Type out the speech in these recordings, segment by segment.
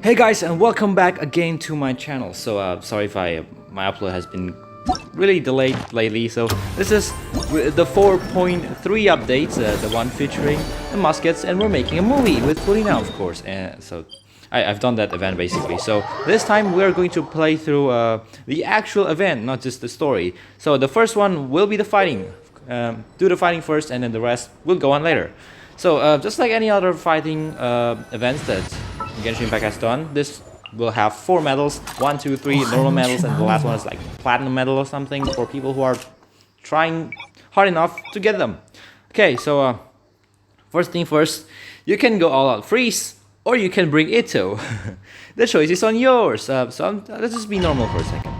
Hey guys, and welcome back again to my channel. So sorry if my upload has been really delayed lately. So this is the 4.3 updates, the one featuring the Muskets, and we're making a movie with furina, of course. And so I've done that event basically. So this time we're going to play through the actual event, not just the story. So the first one will be the fighting. Do the fighting first, and then the rest will go on later. So just like any other fighting events that Genshin Impact has done, this will have 4 medals, 1, 2, 3 normal medals, and the last one is like platinum medal or something for people who are trying hard enough to get them. Okay, so first thing first, you can go all out freeze, or you can bring Ito. The choice is on yours. Let's just be normal for a second.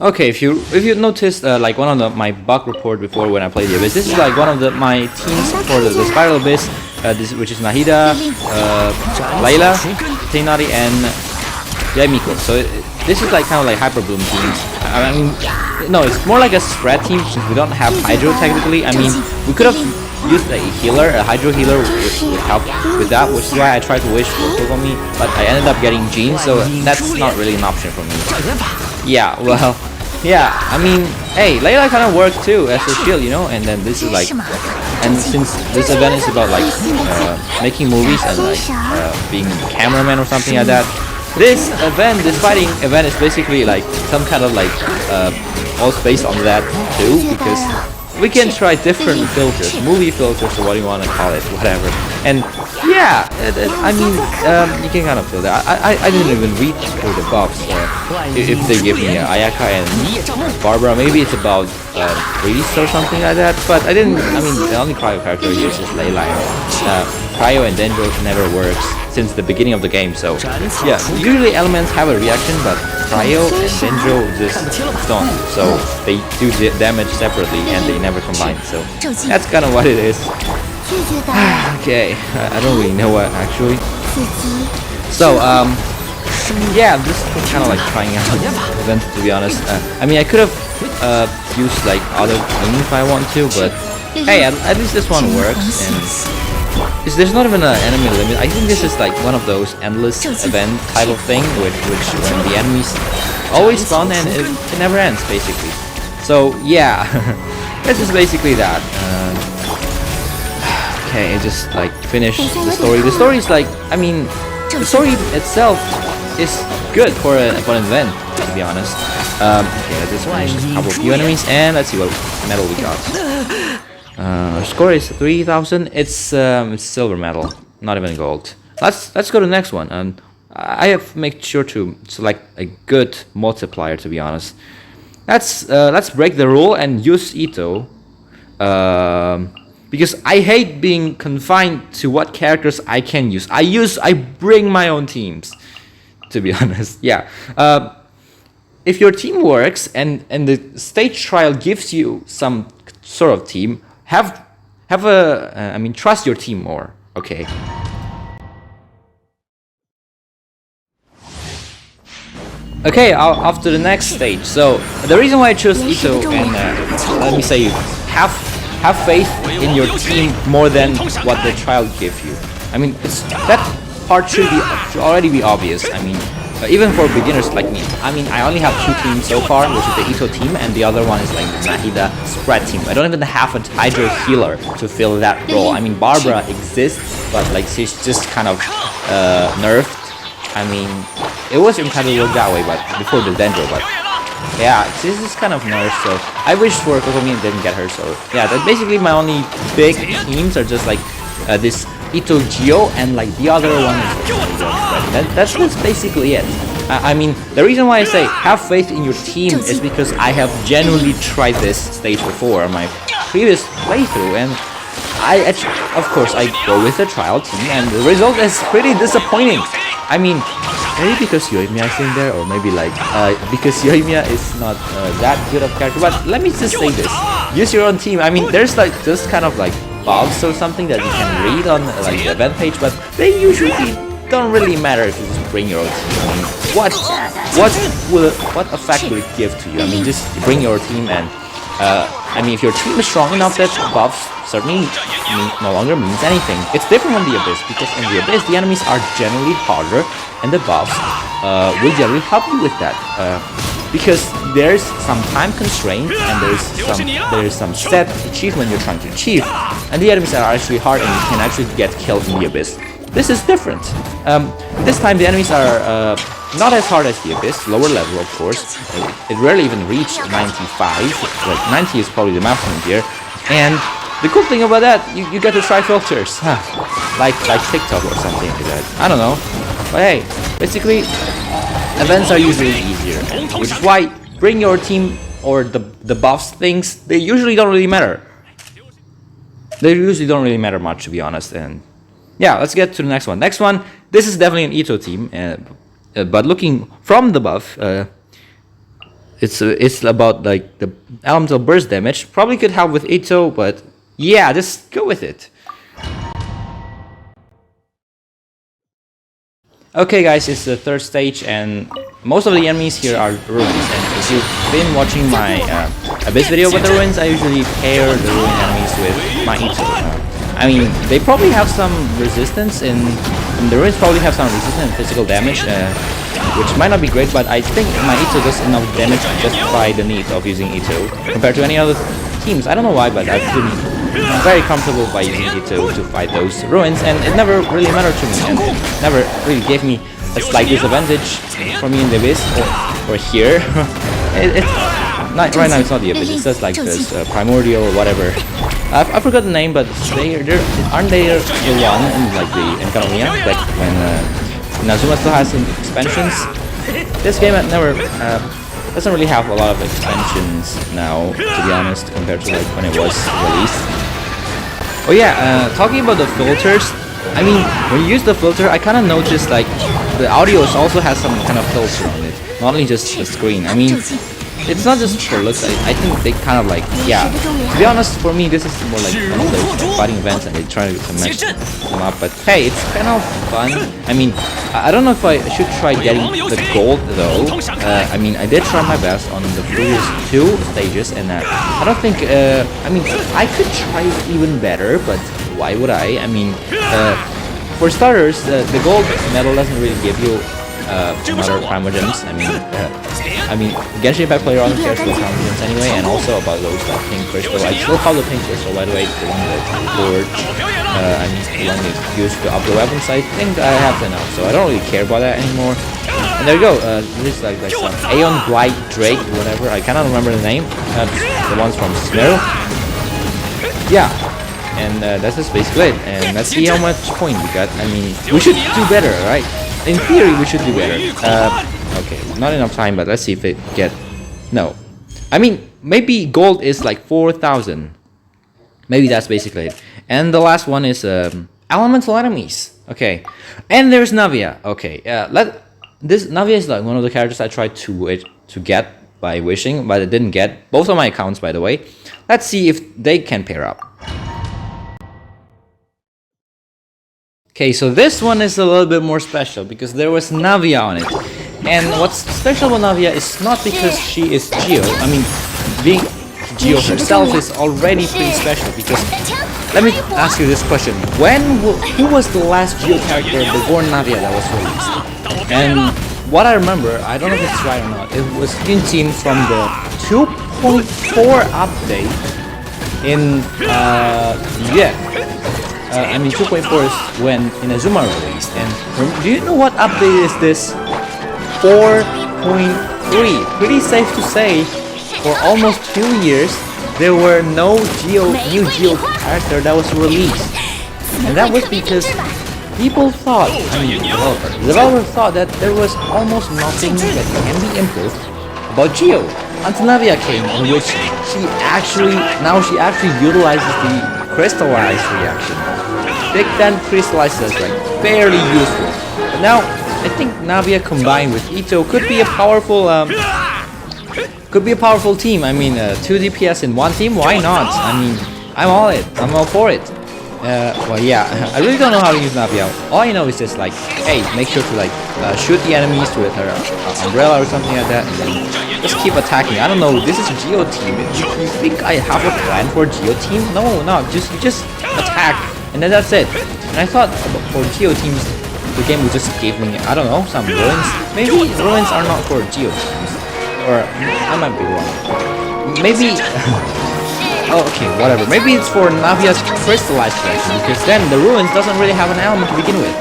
Okay, if you noticed like one of my bug report before when I played the Abyss, this is like one of my teams for the Spiral Abyss, which is Nahida, Layla, Teinari, and Yaimiko. So this is like kind of like Hyper Bloom teams. I mean, no, it's more like a spread team since we don't have Hydro technically. I mean, we could have used a healer, a Hydro healer would help with that, which is why I tried to wish for Kokomi, but I ended up getting Jean, so that's not really an option for me. Yeah, well, yeah, I mean, hey, Layla kind of worked too as a shield, you know, and then this is like, and since this event is about like making movies and like being a cameraman or something like that, this fighting event is basically like some kind of like all based on that too, because we can try different filters, movie filters or what you want to call it, whatever. And yeah, I mean, you can kind of feel that. I didn't even read through the buffs. If they give me Ayaka and Barbara, maybe it's about Priest or something like that. But I didn't. I mean, the only cryo character I use is Layla. Cryo and Dendro never works since the beginning of the game. So yeah, usually elements have a reaction, but Cryo and Dendro just don't. So they do damage separately and they never combine. So that's kind of what it is. Okay, I don't really know what actually. So yeah, I'm just kind of like trying out events to be honest. I mean, I could have used like other things if I want to, but hey, at least this one works. And there's not even an enemy limit. I think this is like one of those endless event type of thing, which when the enemies always spawn and it never ends basically. So yeah, this is basically that. Okay, just like finish the story. The story is like, I mean, the story itself is good for an event, to be honest. Okay, let's just finish a couple of few enemies and let's see what medal we got. Our score is 3,000. It's silver medal, not even gold. Let's go to the next one, and I have made sure to select a good multiplier, to be honest. Let's break the rule and use Ito. Because I hate being confined to what characters I can use. I bring my own teams, to be honest. Yeah. If your team works and the stage trial gives you some sort of team, I mean, trust your team more. Okay. Okay, off to the next stage. So the reason why I chose Ito and let me say have faith in your team more than what the trial gives you. I mean, that part should already be obvious. I mean, even for beginners like me. I mean, I only have 2 teams so far, which is the Ito team, and the other one is like the Nahida spread team. I don't even have a Hydro healer to fill that role. I mean, Barbara exists, but like she's just kind of nerfed. I mean, it was kind of looked that way, but before the Dendro, but yeah, this is kind of nerfed, so I wished for Kokomi and didn't get her, so yeah, that basically my only big teams are just like this Ito Geo and like the other one is that's basically it. I mean, the reason why I say have faith in your team is because I have genuinely tried this stage before on my previous playthrough, and of course I go with the trial team and the result is pretty disappointing. I mean, maybe because yoimiya is in there, or maybe like because yoimiya is not that good of character. But let me just say this: use your own team. I mean, there's like just kind of like bugs or something that you can read on like the event page, but they usually don't really matter if you just bring your own team. I mean, what effect will it give to you? I mean, just bring your team and I mean, if your team is strong enough, that buffs certainly no longer means anything. It's different from the Abyss, because in the Abyss, the enemies are generally harder, and the buffs will generally help you with that. Because there's some time constraint, and there's some set achievement you're trying to achieve, and the enemies are actually hard, and you can actually get killed in the Abyss. This is different. This time the enemies are not as hard as the Abyss, lower level of course. It rarely even reached 95, like 90 is probably the maximum here. And the cool thing about that, you get to try filters, like TikTok or something like that. I don't know, but hey, basically events are usually easier, which is why bring your team or the buffs things, they usually don't really matter. They usually don't really matter much, to be honest. And yeah, let's get to the next one. Next one, this is definitely an Ito team, but looking from the buff, it's about like the elemental burst damage. Probably could help with Ito, but yeah, just go with it. Okay guys, it's the third stage, and most of the enemies here are ruins. And if you've been watching my Abyss video about the ruins, I usually pair the ruin enemies with my Ito. I mean, they probably have some resistance in the ruins. Probably have some resistance in physical damage, which might not be great. But I think my Ito does enough damage to justify the need of using Ito compared to any other teams. I don't know why, but I've been very comfortable by using Ito to fight those ruins, and it never really mattered to me, and it never really gave me a slight disadvantage for me in the Abyss or here. Right now it's not the Abyss, it's just like this primordial or whatever. I forgot the name, but aren't they the one in like the Enkanomiya, like when Inazuma still has some expansions? This game doesn't really have a lot of expansions now, to be honest, compared to like when it was released. Oh yeah, talking about the filters, I mean, when you use the filter, I kind of noticed like the audio also has some kind of filter on it, not only just the screen. I mean, it's not just for looks. I think they kind of like, yeah. To be honest, for me, this is more like one of those fighting events, and they try to match them up. But hey, it's kind of fun. I mean, I don't know if I should try getting the gold though. I mean, I did try my best on the previous 2 stages, and I don't think. I mean, I could try even better, but why would I? I mean, for starters, the gold medal doesn't really give you other primogems. I mean, Genshin Impact player only cares about primogems anyway, and also about those pink crystal. I still call the pink crystal, by the way, the one that forge. I mean, the one that's used to up the weapons. I think I have to know, so I don't really care about that anymore. And there you go. This is like some Aeon Blight Drake, whatever. I cannot remember the name. The ones from Smyrl. Yeah. And that's just basically it. And let's see how much point we got. I mean, we should do better, right? In theory, we should do better. Okay, not enough time, but let's see if it get... No. I mean, maybe gold is like 4,000. Maybe that's basically it. And the last one is elemental enemies. Okay. And there's Navia. Okay. This Navia is like one of the characters I tried to get by wishing, but I didn't get. Both of my accounts, by the way. Let's see if they can pair up. Okay, so this one is a little bit more special because there was Navia on it. And what's special about Navia is not because she is Geo. I mean, being Geo herself is already pretty special because... Let me ask you this question. Who was the last Geo character before Navia that was released? And what I remember, I don't know if it's right or not, it was Genshin from the 2.4 update in... I mean, 2.4 is when Inazuma released, and do you know what update is this? 4.3. Pretty safe to say, for almost 2 years, there were no new Geo character that was released. And that was because people thought, I mean the developer thought that there was almost nothing that can be improved about Geo. Until Navia came, in which she actually utilizes the crystallized reaction. Big then crystallizes like fairly useful. But now I think Navia combined with Ito could be a powerful team. I mean, 2 DPS in one team, why not? I mean, I'm all for it. Well, yeah, I really don't know how to use Navia. All I know is just like, hey, make sure to like shoot the enemies with her umbrella or something like that, and then just keep attacking. I don't know. This is Geo team. You think I have a plan for Geo team? No, you just attack, and then that's it. And I thought for Geo teams, the game would just give me, I don't know, some ruins. Maybe ruins are not for Geo teams, or I might be wrong. Maybe. Oh, okay, whatever. Maybe it's for Navia's crystallized version, because then the ruins doesn't really have an element to begin with.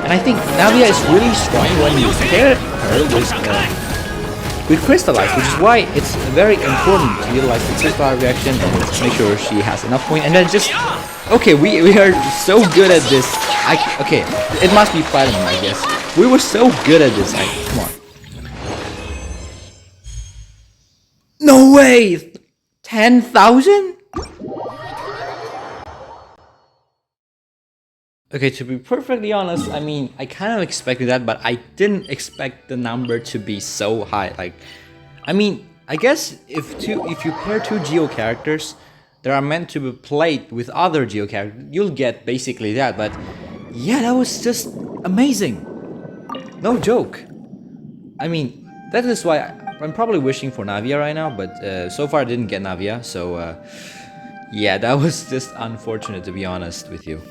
And I think Navia is really strong when you pair her with crystallized, which is why it's very important to utilize the crystallized reaction and make sure she has enough point. And then just, okay, we are so good at this. Okay, it must be platinum, I guess. We were so good at this. Come on. No way! 10,000? Okay, to be perfectly honest, I mean, I kind of expected that, but I didn't expect the number to be so high. Like, I mean, I guess if you pair two Geo characters that are meant to be played with other Geo characters, you'll get basically that. But yeah, that was just amazing. No joke. I mean, that is why I'm probably wishing for Navia right now, but so far I didn't get Navia, so yeah, that was just unfortunate, to be honest with you.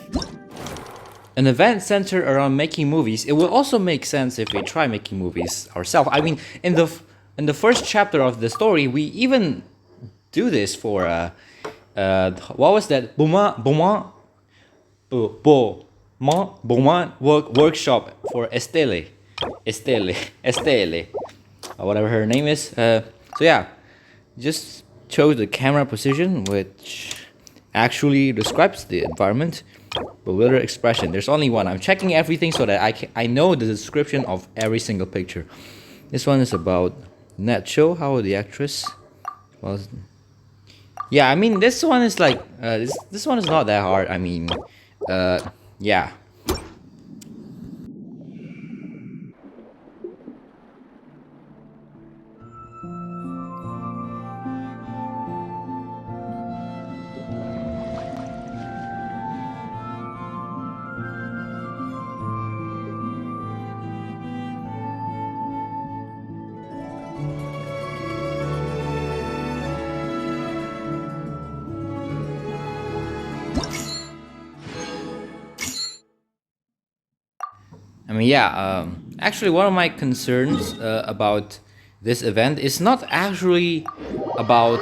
An event centered around making movies, it will also make sense if we try making movies ourselves. I mean, in the first chapter of the story, we even do this for what was that? Beaumont workshop for Estelle, or whatever her name is. So yeah, just chose the camera position, which actually describes the environment. Bewildered expression. There's only one. I'm checking everything so that I know the description of every single picture. This one is about Nacho. How the actress was. Yeah, I mean this one is like this one is not that hard. I mean, yeah. I mean, yeah, actually one of my concerns about this event is not actually about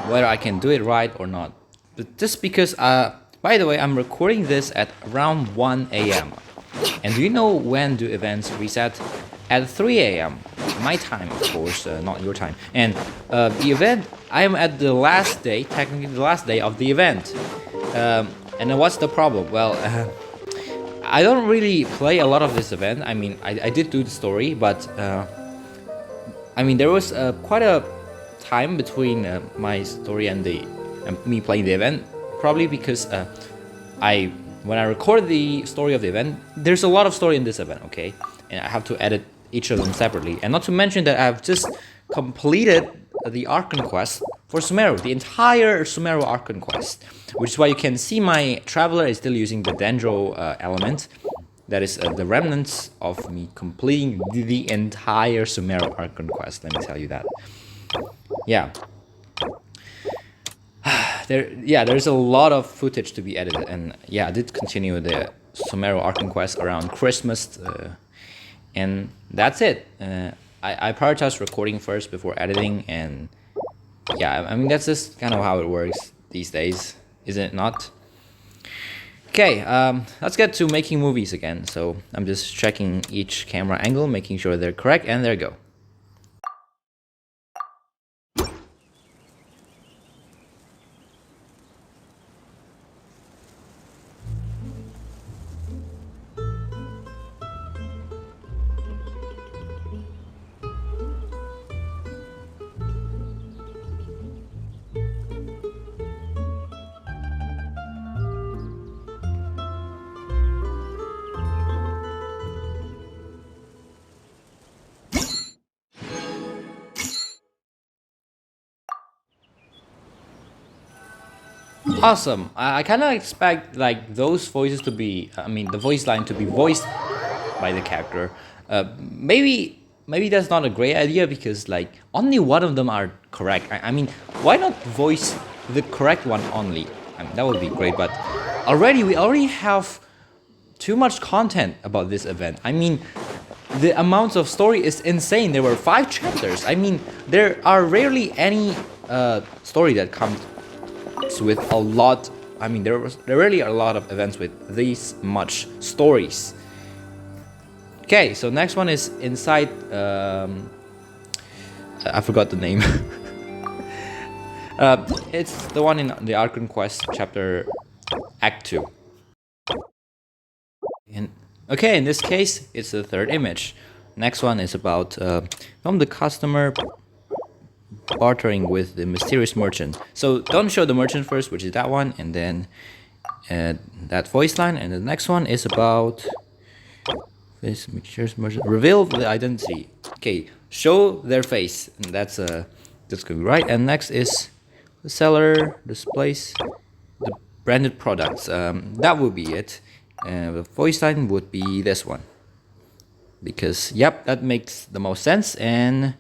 whether I can do it right or not, but just because, by the way, I'm recording this at around 1 a.m. And do you know when do events reset? At 3 a.m. My time, of course, not your time. And the event, I am at the last day, technically the last day of the event. And then what's the problem? Well, I don't really play a lot of this event. I mean, I did do the story, but I mean, there was quite a time between my story and me playing the event. Probably because when I record the story of the event, there's a lot of story in this event, okay? And I have to edit each of them separately. And not to mention that I've just completed the Arc Conquest for Sumeru, the entire Sumeru Arc Conquest, which is why you can see my Traveler is still using the Dendro element. That is the remnants of me completing the entire Sumeru Arc Conquest, let me tell you that. Yeah. There's a lot of footage to be edited, and yeah, I did continue the Sumeru Arc Conquest around Christmas, and that's it. I prioritize recording first before editing, and yeah, I mean, that's just kind of how it works these days, isn't it not? Okay, let's get to making movies again. So I'm just checking each camera angle, making sure they're correct, and there you go. Awesome. I kind of expect like those voices to be, I mean, the voice line to be voiced by the character. Maybe maybe that's not a great idea because like only one of them are correct. I mean, why not voice the correct one only? I mean, that would be great. But we already have too much content about this event. I mean, the amount of story is insane. There were 5 chapters. I mean, there are rarely any story that comes with a lot. I mean, there really are a lot of events with these much stories. Okay, so next one is inside. I forgot the name. It's the one in the Archon Quest chapter Act 2. And okay, in this case, it's the 3rd image. Next one is about from the customer bartering with the mysterious merchant. So don't show the merchant first, which is that one, and then that voice line. And the next one is about this mysterious merchant. Reveal the identity. Okay, show their face, and that's gonna be right. And next is the seller displays the branded products. That would be it. The voice line would be this one, because yep, that makes the most sense. And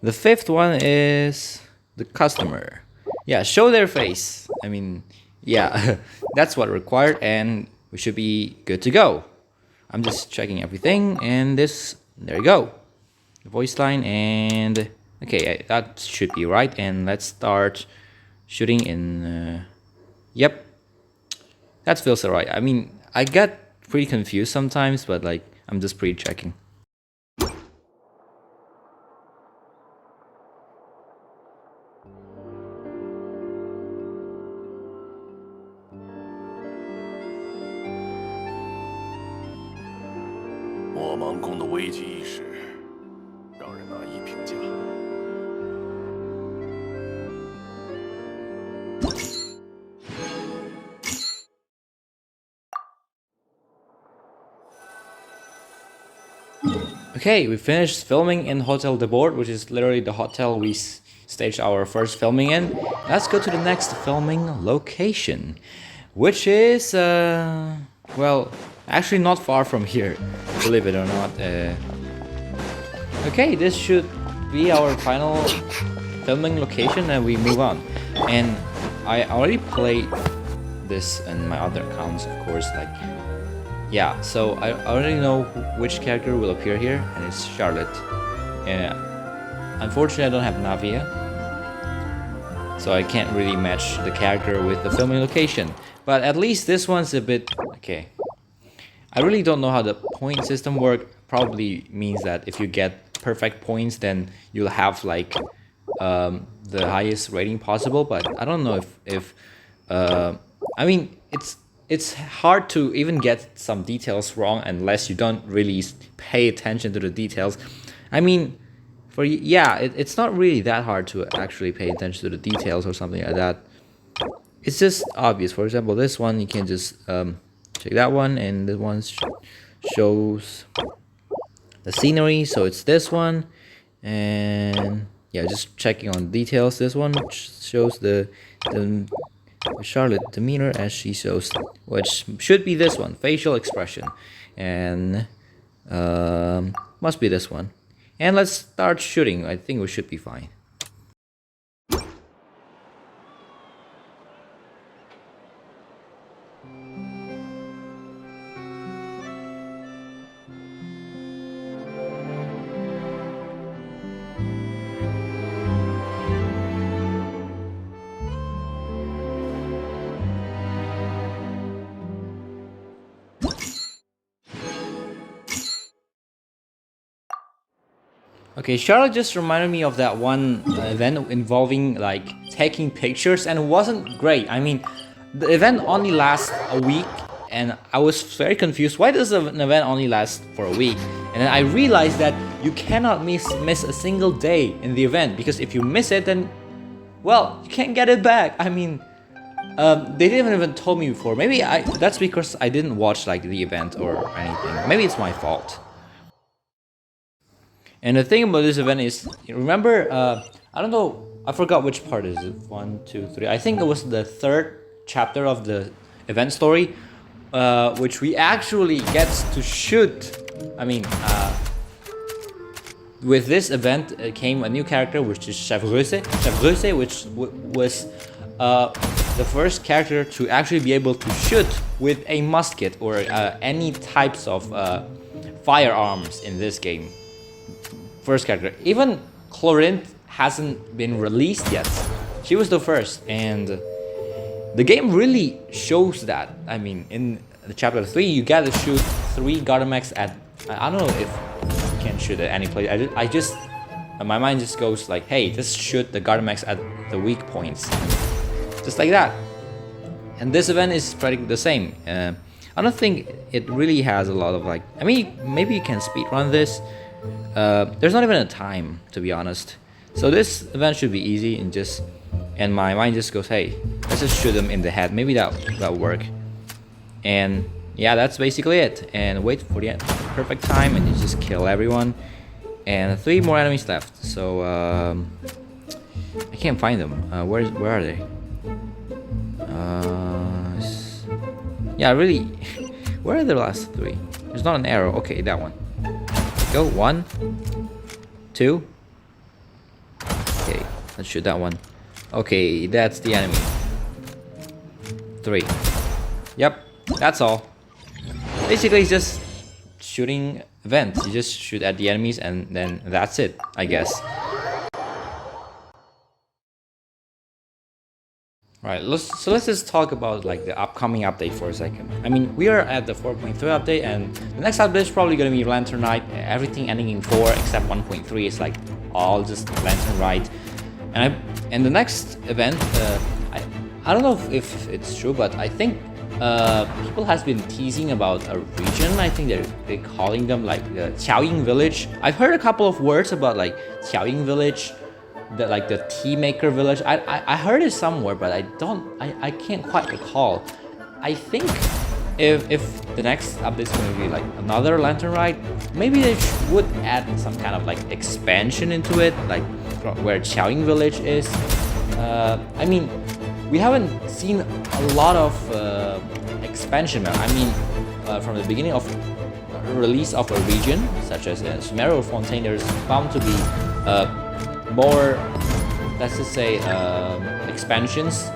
the 5th one is the customer. Yeah, show their face. I mean, yeah, that's what required, and we should be good to go. I'm just checking everything, and there you go. The voice line, and okay, that should be right. And let's start shooting in. Yep, that feels alright. I mean, I get pretty confused sometimes, but like I'm just pre-checking. Okay, we finished filming in Hotel de Bord, which is literally the hotel we staged our first filming in. Let's go to the next filming location, which is, well, actually not far from here, believe it or not. Okay, this should be our final filming location, and we move on. And I already played this in my other accounts, of course, like, yeah, so I already know which character will appear here, and it's Charlotte. Unfortunately, I don't have Navia, so I can't really match the character with the filming location. But at least this one's a bit okay. I really don't know how the point system works. Probably means that if you get perfect points, then you'll have like the highest rating possible. But I don't know if I mean, it's hard to even get some details wrong unless you don't really pay attention to the details. I mean, it's not really that hard to actually pay attention to the details or something like that. It's just obvious. For example, this one, you can just check that one, and this one shows the scenery, so it's this one. And yeah, just checking on details. This one shows the Charlotte demeanor as she shows, which should be this one, facial expression, and must be this one. And let's start shooting. I think we should be fine. Okay, Charlotte just reminded me of that one event involving like taking pictures, and it wasn't great. I mean, the event only lasts a week, and I was very confused. Why does an event only last for a week? And then I realized that you cannot miss a single day in the event, because if you miss it, then, well, you can't get it back. I mean, they didn't even told me before. Maybe that's because I didn't watch like the event or anything. Maybe it's my fault. And the thing about this event is, remember, I don't know, I forgot which part is it. 1, 2, 3. I think it was the 3rd chapter of the event story, which we actually get to shoot. I mean, with this event came a new character, which is chevreuse, which was the first character to actually be able to shoot with a musket or any types of firearms in this game. First character. Even Chlorine hasn't been released yet. She was the first, and the game really shows that. I mean, in the chapter 3, you gotta shoot 3 Gardamex at, I don't know if you can shoot at any place. I just my mind just goes like, hey, just shoot the Gardamex at the weak points, just like that. And this event is pretty the same. I don't think it really has a lot of like, I mean, maybe you can speedrun this. There's not even a time, to be honest. So this event should be easy, and my mind just goes, hey, let's just shoot them in the head. Maybe that'll work. And yeah, that's basically it. And wait for the perfect time, and you just kill everyone. And 3 more enemies left. So I can't find them. Where are they? Yeah, really. Where are the last 3? There's not an arrow. Okay, that one. Go 1, 2. Okay, let's shoot that one. Okay, that's the enemy. 3. Yep, that's all. Basically, it's just shooting event. You just shoot at the enemies, and then that's it, I guess. Right, so let's just talk about like the upcoming update for a second. I mean, we are at the 4.3 update, and the next update is probably gonna be Lantern Night. Everything ending in 4 except 1.3 is like all just Lantern Night. And the next event, I don't know if it's true, but I think people has been teasing about a region. I think they're calling them like the Qiaoying Village. I've heard a couple of words about like Qiaoying Village, like the tea maker village. I heard it somewhere, but I can't quite recall. I think if the next update is going to be like another Lantern Ride, maybe they would add some kind of like expansion into it, like where Qiaoying Village is. I mean, we haven't seen a lot of expansion. I mean, from the beginning of release of a region, such as Sumeru or Fontaine, there's bound to be more, let's just say, expansions.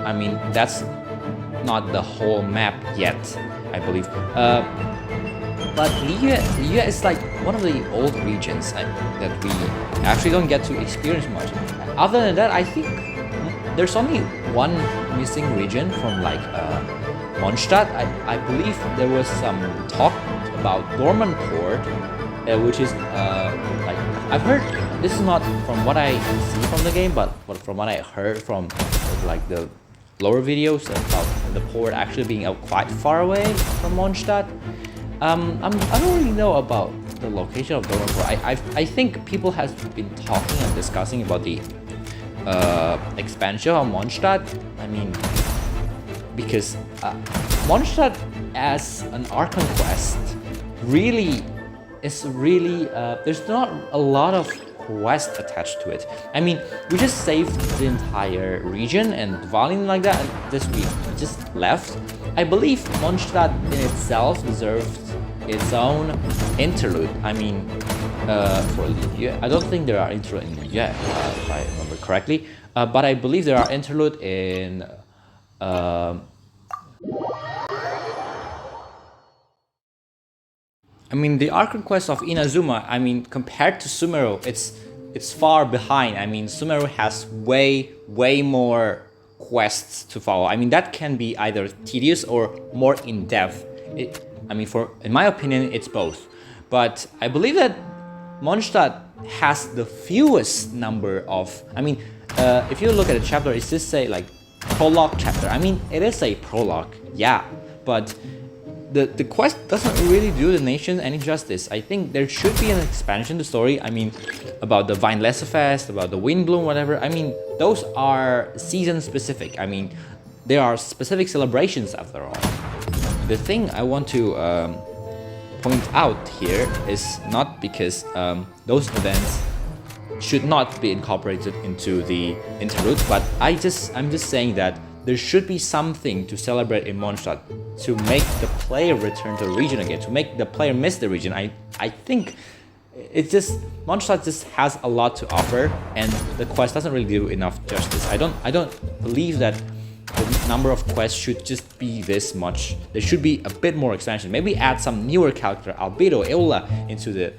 I mean, that's not the whole map yet, I believe. But Liyue is like one of the old regions that we actually don't get to experience much. Other than that, I think there's only one missing region from like Mondstadt. I believe there was some talk about Dorman Port, which is like, I've heard, this is not from what I see from the game, but from what I heard from like the lower videos about the port actually being quite far away from Mondstadt. I don't really know about the location of Dorman Port. I think people have been talking and discussing about the expansion of Mondstadt. I mean, because Mondstadt as an Archon quest really is there's not a lot of quest attached to it. I mean, we just saved the entire region and Valin like that, and this we just left. I believe Mondstadt in itself deserves its own interlude. I mean, for Liyue, I don't think there are interlude in Liyue, if I remember correctly, but I believe there are interlude in I mean, the Archon quest of Inazuma, I mean, compared to Sumeru, it's far behind. I mean, Sumeru has way more quests to follow. I mean, that can be either tedious or more in-depth. I mean, in my opinion, it's both. But I believe that Mondstadt has the fewest number of, I mean, if you look at the chapter, it's just say like prologue chapter. I mean, it is a prologue, yeah, but the quest doesn't really do the nation any justice. I think there should be an expansion to the story. I mean, about the Vine Lesser Fest, about the Wind Bloom, whatever. I mean, those are season specific. I mean, there are specific celebrations after all. The thing I want to point out here is not because those events should not be incorporated into the interlude, but I'm just saying that there should be something to celebrate in Mondstadt to make the player return to the region again, to make the player miss the region. I think it's just Mondstadt just has a lot to offer, and the quest doesn't really do enough justice. I don't believe that the number of quests should just be this much. There should be a bit more expansion. Maybe add some newer character, Albedo, Eola, into the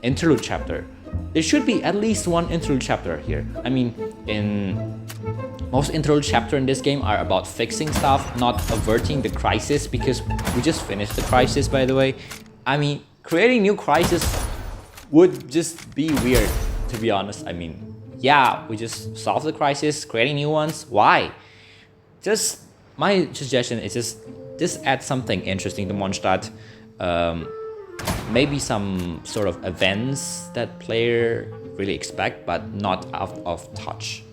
interlude chapter. There should be at least one interlude chapter here. I mean, in most interlude chapter in this game are about fixing stuff, not averting the crisis, because we just finished the crisis, by the way. I mean, creating new crisis would just be weird, to be honest. I mean, yeah, we just solved the crisis, creating new ones. Why? Just my suggestion is just add something interesting to Mondstadt. Maybe some sort of events that player really expect, but not out of touch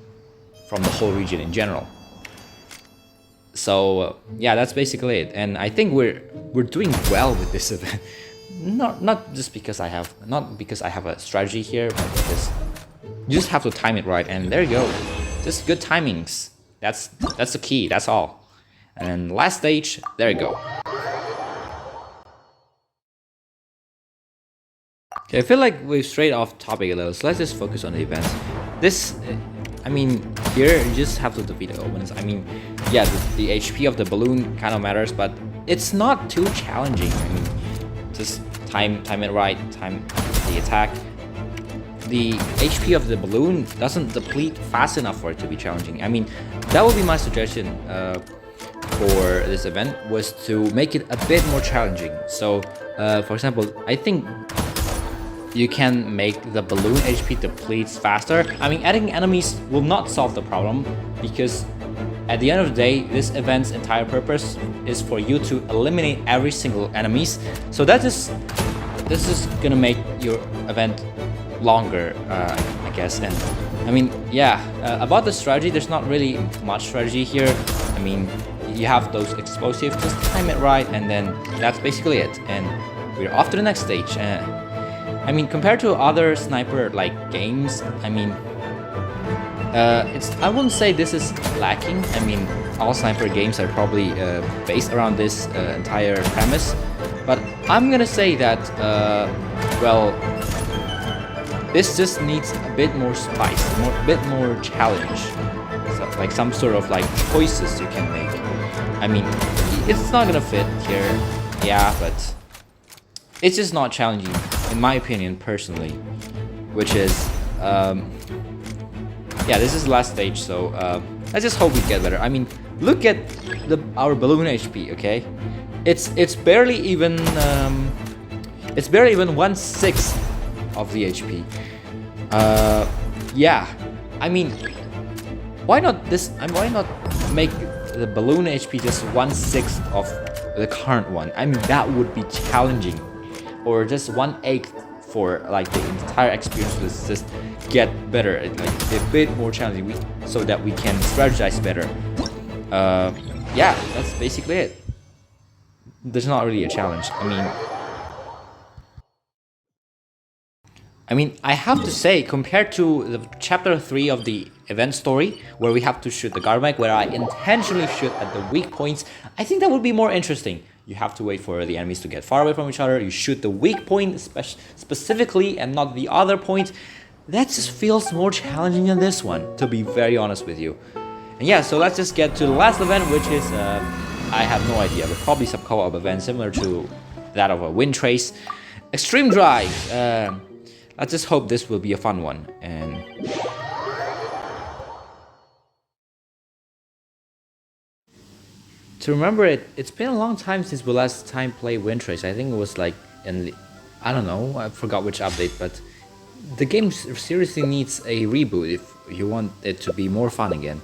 from the whole region in general. So yeah, that's basically it. And I think we're doing well with this event. Not just because I have a strategy here, but because you just have to time it right, and there you go. Just good timings. That's the key, that's all. And then last stage, there you go. Okay, I feel like we've strayed off topic a little, so let's just focus on the events. This, I mean, here you just have to defeat the opponents. I mean, yeah, the HP of the balloon kind of matters, but it's not too challenging. I mean, just time it right, time the attack. The HP of the balloon doesn't deplete fast enough for it to be challenging. I mean, that would be my suggestion for this event, was to make it a bit more challenging. So, for example, I think you can make the balloon HP depletes faster. I mean, adding enemies will not solve the problem, because at the end of the day, this event's entire purpose is for you to eliminate every single enemies. So this is gonna make your event longer, I guess. And I mean, yeah, about the strategy, there's not really much strategy here. I mean, you have those explosives, just time it right, and then that's basically it. And we're off to the next stage. I mean, compared to other sniper-like games, I mean, I wouldn't say this is lacking. I mean, all sniper games are probably based around this entire premise. But I'm gonna say that, well, this just needs a bit more spice, a bit more challenge. So, like some sort of like choices you can make. I mean, it's not gonna fit here, yeah, but it's just not challenging, in my opinion, personally. Which is, yeah, this is the last stage, so I just hope we get better. I mean, look at our balloon HP, okay? It's barely even 1/6 of the HP. Yeah, I mean, why not make the balloon HP just 1/6 of the current one? I mean, that would be challenging. Or just 1/8 for like the entire experience will just get better, like a bit more challenging, so that we can strategize better. Yeah, that's basically it. There's not really a challenge. I mean, I have to say, compared to the chapter 3 of the event story, where we have to shoot the Garbag, where I intentionally shoot at the weak points, I think that would be more interesting. You have to wait for the enemies to get far away from each other, you shoot the weak point specifically and not the other point. That just feels more challenging than this one, to be very honest with you. And yeah, so let's just get to the last event, which is, I have no idea, but probably some co-op event similar to that of a Wind Trace. Xtreme Drive! Let's just hope this will be a fun one. And to remember it, it's been a long time since we last time played Wind Trace. I think it was like in the, I don't know, I forgot which update, but the game seriously needs a reboot if you want it to be more fun again.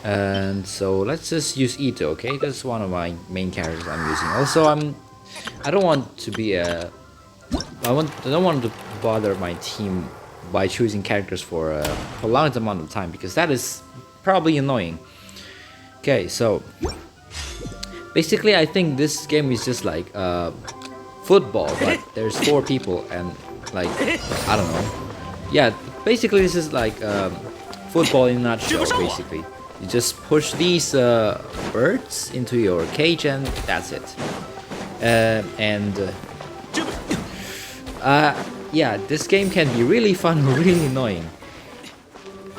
And so let's just use Ito, okay? That's one of my main characters I'm using. Also, I don't want to be a, I don't want to bother my team by choosing characters for a prolonged amount of time, because that is probably annoying. Okay, so basically I think this game is just like football, but there's 4 people and like, I don't know. Yeah, basically this is like football in a nutshell, basically. You just push these birds into your cage and that's it. Yeah, this game can be really fun or really annoying.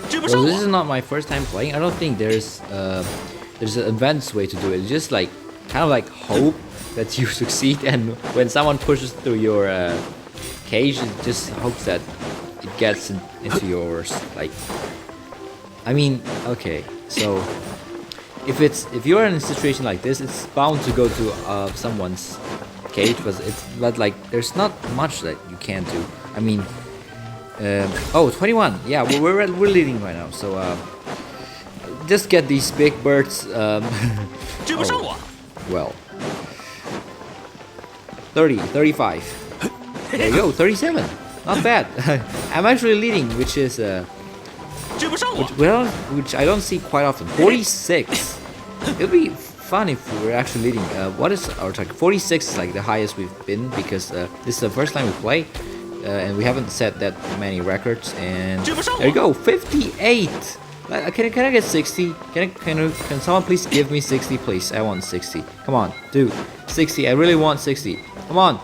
So this is not my first time playing. I don't think there's an advanced way to do it. It's just like kind of like hope that you succeed, and when someone pushes through your cage, it just hopes that it gets into yours. Like, I mean, okay, so if you're in a situation like this, it's bound to go to someone's cage, but like there's not much that you can do. I mean, oh, 21. Yeah, we're leading right now. So just get these big birds. Oh, well, 30, 35. There you go, 37. Not bad. I'm actually leading, which is which I don't see quite often. 46. It'll be fun if we were actually leading. What is our target? 46 is like the highest we've been, because this is the first time we play, and we haven't set that many records. And there you go, 58. Can I get 60? Can someone please give me 60, please? I want 60. Come on, dude, 60. I really want 60. Come on,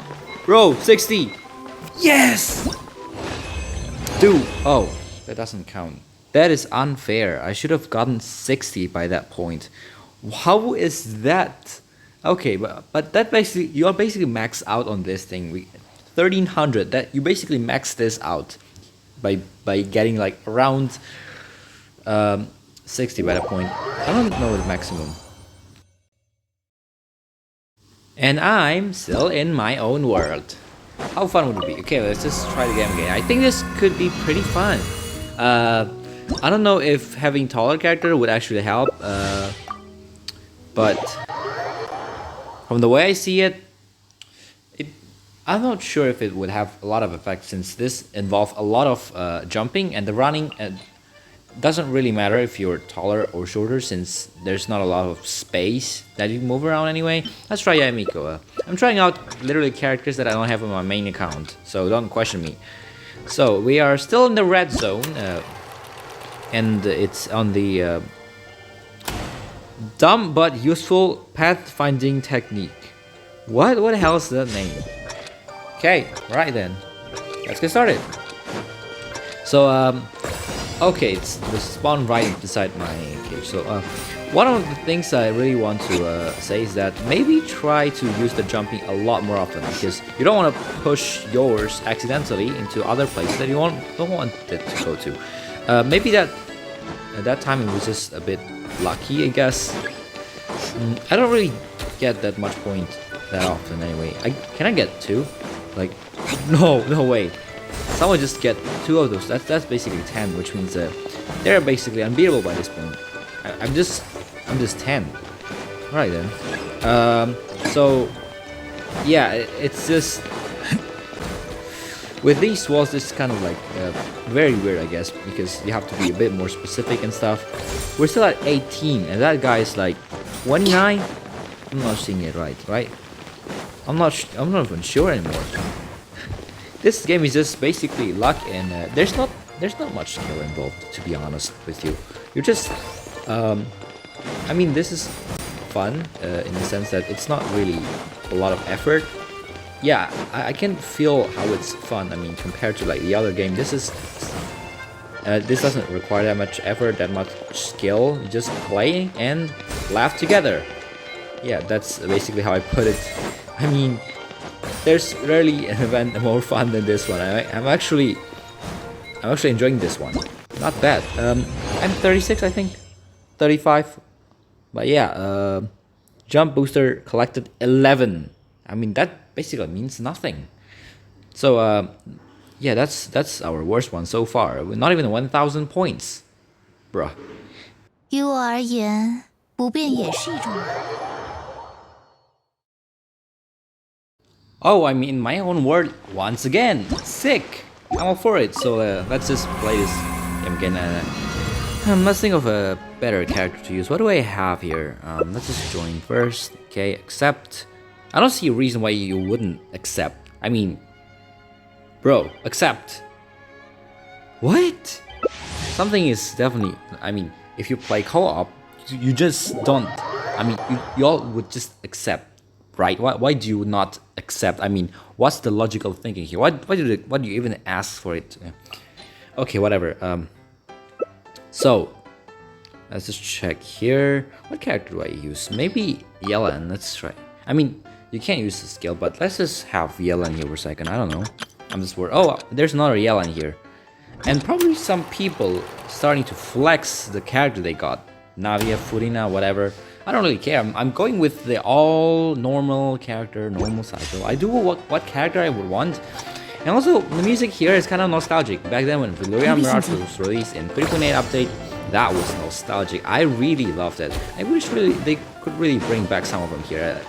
bro, 60. Yes, dude. Oh, that doesn't count. That is unfair. I should have gotten 60 by that point. How is that? Okay, but that basically, you're basically maxed out on this thing. 1300. That you basically max this out by getting like around 60 by that point. I don't know the maximum. And I'm still in my own world. How fun would it be? Okay, let's just try the game again. I think this could be pretty fun. I don't know if having taller character would actually help. But from the way I see it, I'm not sure if it would have a lot of effect, since this involves a lot of jumping, and the running doesn't really matter if you're taller or shorter, since there's not a lot of space that you can move around anyway. Let's try Yamiko. I'm trying out literally characters that I don't have on my main account, so don't question me. So we are still in the red zone, and it's on the dumb but useful pathfinding technique. What the hell is that name? Okay, right then, let's get started. So okay, it's the spawn right beside my cage. So one of the things I really want to say is that maybe try to use the jumping a lot more often, because you don't want to push yours accidentally into other places that you don't want it to go to. Maybe that at that time it was just a bit lucky, I guess. I don't really get that much point that often anyway. Can I get 2? Like, no way. Someone just get 2 of those. That's basically 10, which means they're basically unbeatable by this point. I'm just 10. Alright then. So yeah, it's just with these walls, it's kind of like very weird, I guess, because you have to be a bit more specific and stuff. We're still at 18, and that guy is like 29. I'm not seeing it right? I'm not even sure anymore. This game is just basically luck, and there's not much skill involved, to be honest with you. You're just I mean, this is fun in the sense that it's not really a lot of effort. Yeah, I can feel how it's fun. I mean, compared to like the other game, this doesn't require that much effort, that much skill. You just play and laugh together. Yeah, that's basically how I put it. I mean, there's rarely an event more fun than this one. I'm actually enjoying this one. Not bad. I'm 36, I think, 35. But yeah, jump booster collected 11. I mean, that basically means nothing. So yeah, that's our worst one so far. We're not even 1,000 points, bruh. 于我而言，不变也是一种。Oh, I'm in my own world once again. Sick. I'm all for it. So let's just play this game again. Let's think of a better character to use. What do I have here? Let's just join first. Okay, accept. I don't see a reason why you wouldn't accept. I mean, bro, accept. What? Something is definitely. I mean, if you play co-op, you just don't. I mean, you all would just accept right? Why do you not accept? I mean, what's the logical thinking here? Why do you even ask for it? Okay, whatever. So let's just check here. What character do I use? Maybe Yellen. Let's try. I mean, you can't use the skill, but let's just have Yellen here for a second. I don't know. I'm just worried. Oh, there's another Yellen here. And probably some people starting to flex the character they got. Navia, Furina, whatever. I don't really care. I'm going with the all normal character, normal cycle. I do what character I would want. And also, the music here is kind of nostalgic. Back then when Valorian Mirage was released in 3.8 update, that was nostalgic. I really loved it. I wish they could really bring back some of them here.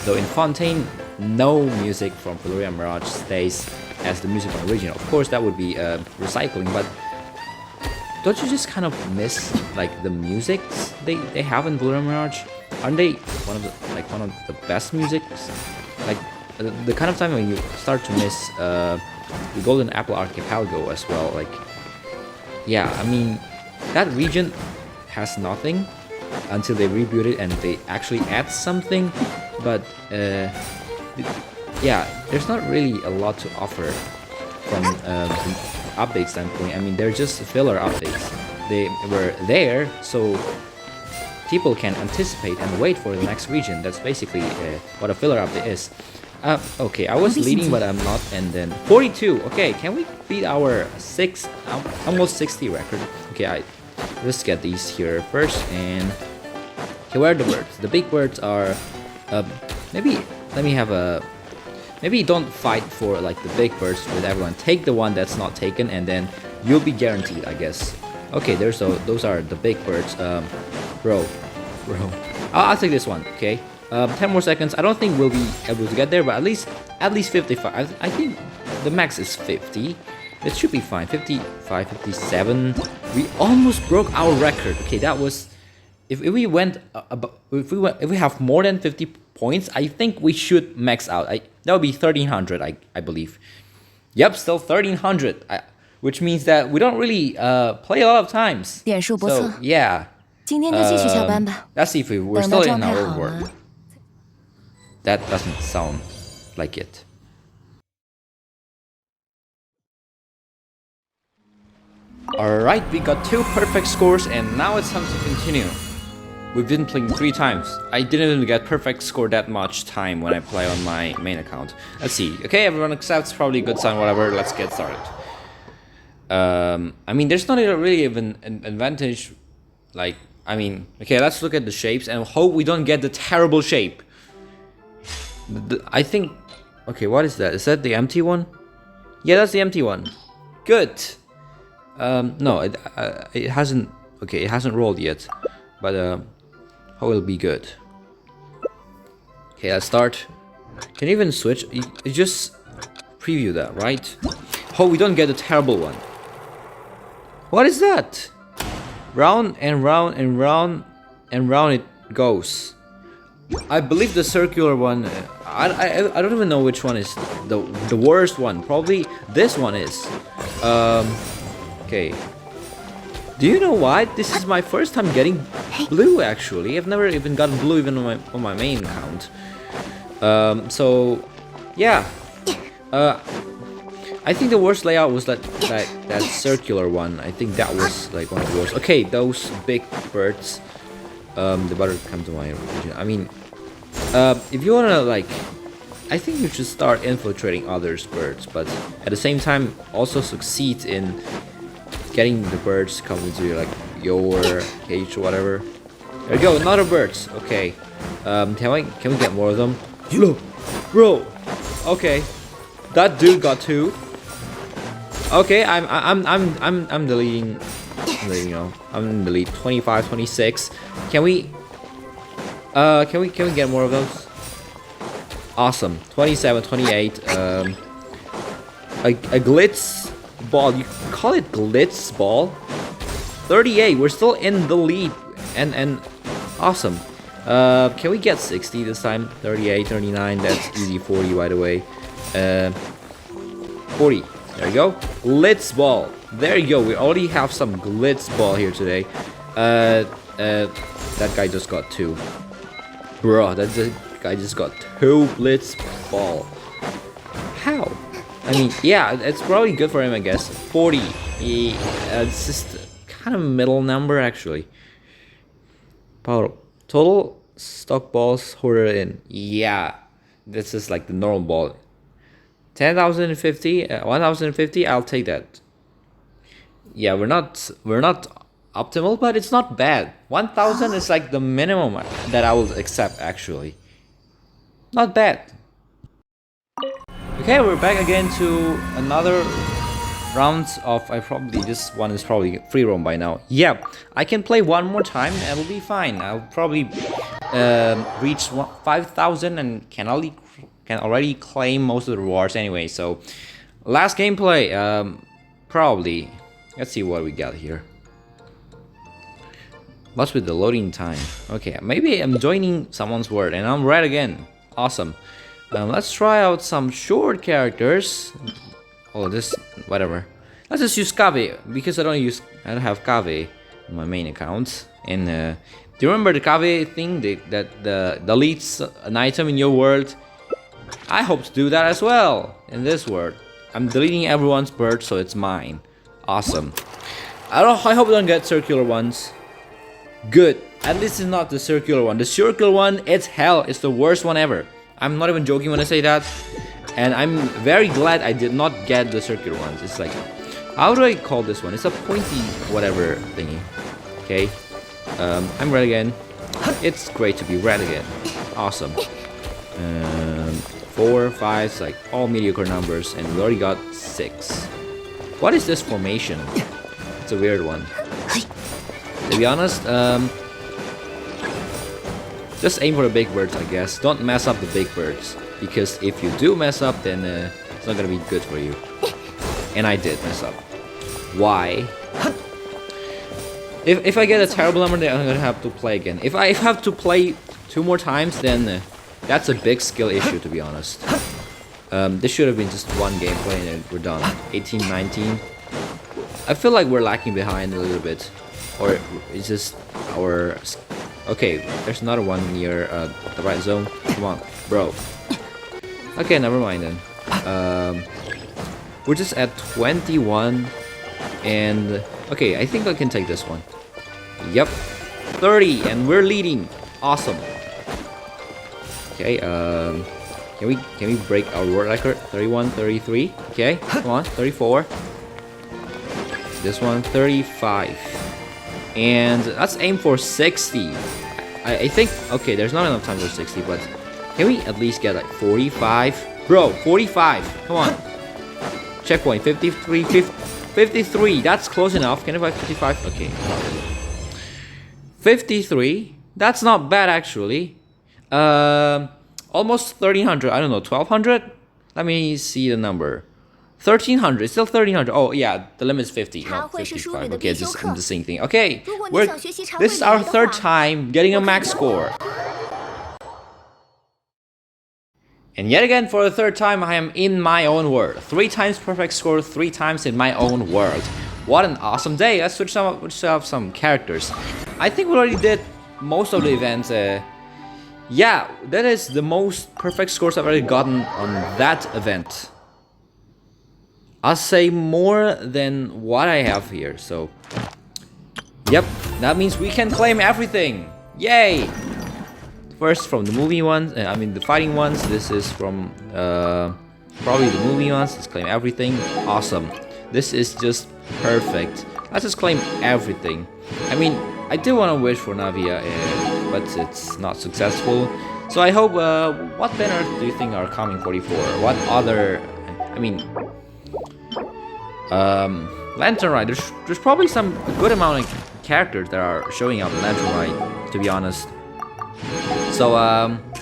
Though in Fontaine, no music from Valorian Mirage stays as the music from original. Of course, that would be recycling, but don't you just kind of miss like the music they have in Valorian Mirage? Aren't they one of the best musics? Like the kind of time when you start to miss the Golden Apple Archipelago as well. Like, yeah, I mean, that region has nothing until they reboot it and they actually add something, but yeah, there's not really a lot to offer from the update standpoint. I mean, they're just filler updates. They were there so people can anticipate and wait for the next region. That's basically what a filler update is. Okay, I was leading, but I'm not. And then 42. Okay, can we beat our almost 60 record? Okay, let's get these here first. And okay, where are the birds? The big birds are. Maybe let me have a. Maybe don't fight for like the big birds with everyone. Take the one that's not taken, and then you'll be guaranteed, I guess. Okay, those are the big birds. Bro. I'll take this one. Okay. 10 more seconds. I don't think we'll be able to get there, but at least 55. I think the max is 50. It should be fine. 55, 57. We almost broke our record. Okay, that was. If we have more than 50 points, I think we should max out. That would be 1300. I believe. Yep, still 1300. Which means that we don't really play a lot of times. So yeah. Let's see if we're still in our work. That doesn't sound like it. Alright, we got 2 perfect scores and now it's time to continue. We've been playing 3 times. I didn't even get perfect score that much time when I play on my main account. Let's see. Okay, everyone accepts, probably a good sign, whatever. Let's get started. I mean, there's not really even an advantage. Like, I mean, okay, let's look at the shapes and hope we don't get the terrible shape. I think. Okay, what is that? Is that the empty one? Yeah, that's the empty one. Good. No, it hasn't. Okay, it hasn't rolled yet, but hope it'll be good. Okay, let's start. Can you even switch? You just preview that, right? Hope we don't get the terrible one. What is that? Round and round and round and round it goes. I believe the circular one. I don't even know which one is the worst one. Probably this one is. Okay. Do you know why? This is my first time getting blue. Actually, I've never even gotten blue even on my main account. So yeah. I think the worst layout was that circular one. I think that was like one of the worst. Okay, those big birds. The better come to my region. I mean, if you wanna like, I think you should start infiltrating others' birds, but at the same time also succeed in getting the birds come into like your cage or whatever. There we go, another birds. Okay, can we get more of them? Look, bro. Okay, that dude got 2. Okay, I'm deleting. You know, I'm gonna delete 25, 26. Can we get more of those? Awesome. 27, 28. A glitz ball. You call it glitz ball? 38. We're still in the lead. And awesome. Can we get 60 this time? 38, 39. That's easy. 40, by the way. 40. There you go. Glitz ball. There you go. We already have some glitz ball here today. That guy just got 2. Bro, that guy just got 2 blitz ball. How? I mean, yeah, it's probably good for him, I guess. 40. It's just kind of middle number, actually. Power total stock balls hoarded in. Yeah, this is like the normal ball. 10,050, 1,050. I'll take that. Yeah, we're not optimal, but it's not bad. 1,000 is like the minimum that I will accept, actually. Not bad. Okay, we're back again to another round of, this one is probably free roam by now. Yeah, I can play one more time and it'll be fine. I'll probably reach 5,000 and can already claim most of the rewards anyway. So, last gameplay, probably. Let's see what we got here. What's with the loading time? Okay, maybe I'm joining someone's word and I'm red again. Awesome. Let's try out some short characters. Oh, this, whatever. Let's just use Kave, because I don't have Kave in my main account. And do you remember the Kave thing that deletes an item in your world? I hope to do that as well in this world. I'm deleting everyone's bird, so it's mine. Awesome. I hope I don't get circular ones. Good. At least it's not the circular one. The circular one, it's hell. It's the worst one ever. I'm not even joking when I say that. And I'm very glad I did not get the circular ones. It's like, how do I call this one? It's a pointy whatever thingy. Okay. I'm red again. It's great to be red again. Awesome. 4, 5, it's like all mediocre numbers. And we already got 6. What is this formation? It's a weird one. To be honest, just aim for the big birds, I guess. Don't mess up the big birds. Because if you do mess up, then it's not gonna be good for you. And I did mess up. Why? If I get a terrible number, then I'm gonna have to play again. If I have to play 2 more times, then that's a big skill issue, to be honest. This should have been just one gameplay and then we're done. 18, 19. I feel like we're lacking behind a little bit. Or it's just our... Okay, there's another one near the right zone. Come on, bro. Okay, never mind then. We're just at 21. And... Okay, I think I can take this one. Yep. 30, and we're leading. Awesome. Okay, can we break our world record? 31, 33. Okay, come on, 34. This one, 35. And let's aim for 60. I think, okay, there's not enough time for 60, but can we at least get like 45? Bro, 45, come on. Checkpoint, 53, 53, that's close enough. Can I buy 55? Okay, 53, that's not bad actually. Almost 1300, I don't know, 1200? Let me see the number. 1300, still 1300. Oh yeah, the limit is 50, not 55. Okay, it's just the same thing. Okay, this is our 3rd time getting a max score. And yet again, for the 3rd time, I am in my own world. 3 times perfect score, 3 times in my own world. What an awesome day. Let's switch up some characters. I think we already did most of the events. Yeah, that is the most perfect scores I've already gotten on that event. I'll say more than what I have here, so... Yep, that means we can claim everything! Yay! First from the movie ones, I mean the fighting ones. This is from probably the movie ones. Let's claim everything. Awesome. This is just perfect. Let's just claim everything. I mean, I do want to wish for Navia, but it's not successful. So I hope, what banners do you think are coming 44? What other, I mean... Lantern Ride, there's probably some good amount of characters that are showing up in Lantern Ride, to be honest. So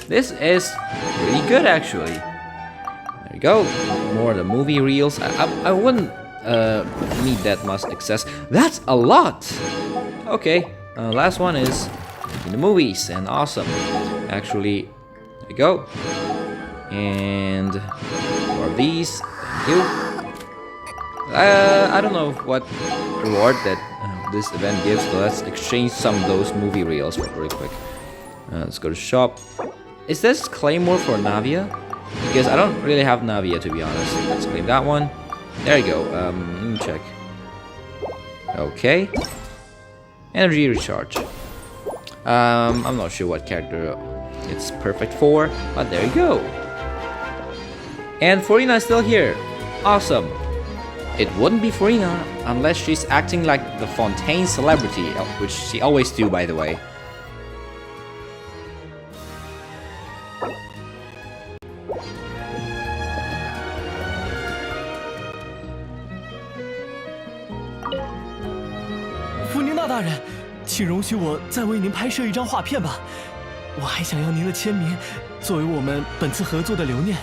this is pretty good actually. There we go. More of the movie reels. I wouldn't need that much access. That's a lot. Okay, last one is in the movies, and awesome. Actually, there we go. And more of these. Thank you. I don't know what reward that this event gives, so let's exchange some of those movie reels really quick. Let's go to shop. is this Claymore for Navia? Because I don't really have Navia, to be honest. Let's claim that one. There you go. Let me check. Okay. Energy recharge. I'm not sure what character it's perfect for, but there you go. And Furina is still here. Awesome. It wouldn't be Furina unless she's acting like the fontaine celebrity, which she always do, by the way. Furina 大人，请容许我再为您拍摄一张画片吧。我还想要您的签名，作为我们本次合作的留念。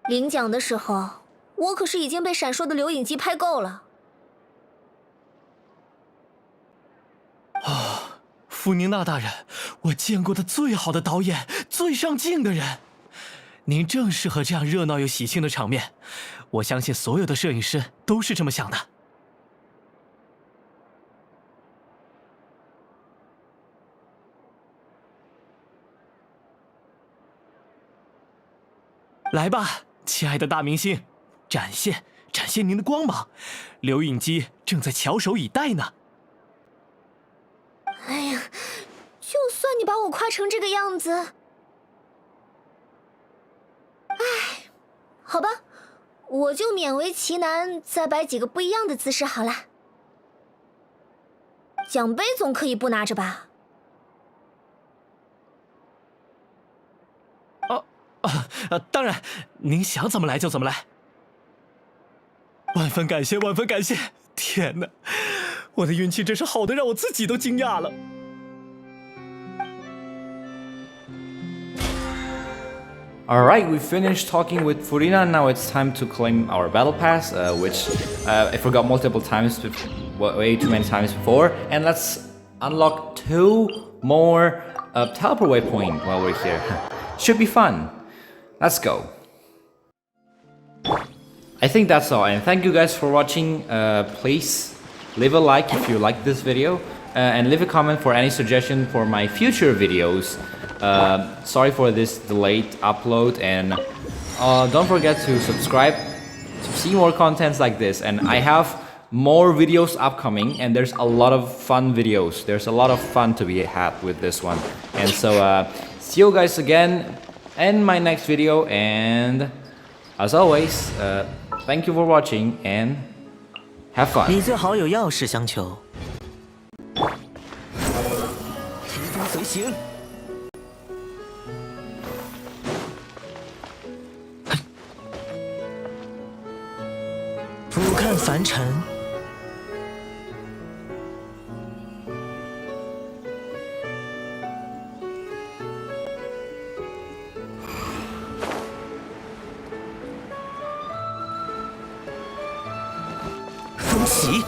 领奖的时候，我可是已经被闪烁的留影机拍够了。啊，傅宁娜大人，我见过的最好的导演，最上镜的人。您正适合这样热闹又喜庆的场面。我相信所有的摄影师都是这么想的。来吧。 亲爱的大明星，展现您的光芒！留影机正在翘首以待呢。哎呀，就算你把我夸成这个样子，哎，好吧，我就勉为其难再摆几个不一样的姿势好了。奖杯总可以不拿着吧？ 当然，您想怎么来就怎么来。万分感谢，万分感谢！天哪，我的运气真是好的让我自己都惊讶了。Alright, we finished talking with Furina. Now it's time to claim our battle pass, which I forgot multiple times, way too many times before. And let's unlock 2 more teleport waypoint while we're here. Should be fun. Let's go. I think that's all, and thank you guys for watching. Please leave a like if you like this video, and leave a comment for any suggestion for my future videos. Sorry for this delayed upload, and don't forget to subscribe to see more contents like this. And I have more videos upcoming, and there's a lot of fun videos. There's a lot of fun to be had with this one. And so see you guys again in my next video, and as always, thank you for watching and have fun. 你最好有要事相求。提风随行。俯瞰凡尘。 风袭。